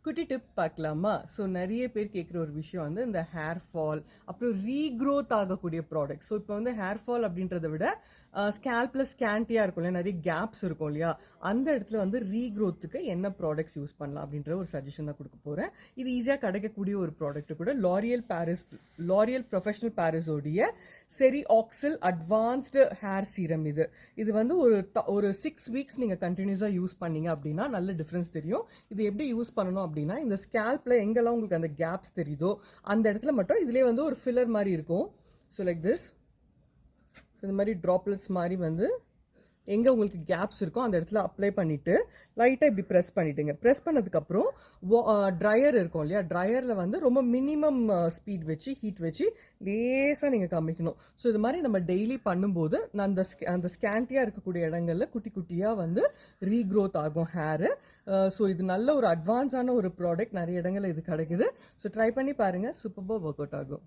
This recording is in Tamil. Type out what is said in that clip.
குட்டி டிப் பார்க்கலாமா? ஸோ நிறைய பேர் கேட்குற ஒரு விஷயம் வந்து இந்த ஹேர் ஃபால், அப்புறம் ரீக்ரோத் ஆகக்கூடிய ப்ராடக்ட். ஸோ இப்போ வந்து ஹேர் ஃபால் அப்படின்றத விட ஸ்கேல்பில் ஸ்கேண்டியாக இருக்கும் இல்லையா, நிறைய கேப்ஸ் இருக்கும் இல்லையா, அந்த இடத்துல வந்து ரீக்ரோத்துக்கு என்ன ப்ராடக்ட்ஸ் யூஸ் பண்ணலாம் அப்படின்ற ஒரு சஜஷன் தான் கொடுக்க போகிறேன். இது ஈஸியாக கிடைக்கக்கூடிய ஒரு ப்ராடக்ட் கூட லாரியல் ப்ரொஃபஷனல் பாரிஸோடைய செரி ஆக்சில் அட்வான்ஸ்டு ஹேர் சீரம். இது வந்து ஒரு 6 வீக்ஸ் நீங்கள் கண்டினியூஸாக யூஸ் பண்ணீங்க அப்படின்னா நல்ல டிஃப்ரென்ஸ் தெரியும். இது எப்படி யூஸ் பண்ணணும் அப்படின்னா, இந்த ஸ்கேல்ப்ல எங்கெல்லாம் உங்களுக்கு அந்த கேப்ஸ் தெரியுதோ அந்த இடத்துல மட்டும் இதுலேயே வந்து ஒரு ஃபில்லர் மாதிரி இருக்கும். ஸோ லைக் திஸ், இந்த மாதிரி ட்ராப்லெட்ஸ் மாதிரி வந்து எங்கே உங்களுக்கு கேப்ஸ் இருக்கோ அந்த இடத்துல அப்ளை பண்ணிவிட்டு லைட்டாக இப்படி ப்ரெஸ் பண்ணிவிடுங்க. ப்ரெஸ் பண்ணதுக்கப்புறம் ட்ரையர் இருக்கும் இல்லையா, ட்ரையரில் வந்து ரொம்ப மினிமம் ஸ்பீட் வச்சு ஹீட் வச்சு லேசாக நீங்கள் காமிக்கணும். ஸோ இது மாதிரி நம்ம டெய்லி பண்ணும்போது அந்த ஸ்கேண்டியாக இருக்கக்கூடிய இடங்களில் குட்டி குட்டியாக வந்து ரீக்ரோத் ஆகும் ஹேரு. ஸோ இது நல்ல ஒரு அட்வான்ஸான ஒரு ப்ராடக்ட், நிறைய இடங்களில் இது கிடைக்குது. ஸோ ட்ரை பண்ணி பாருங்கள், சூப்பராக ஒர்க் அவுட் ஆகும்.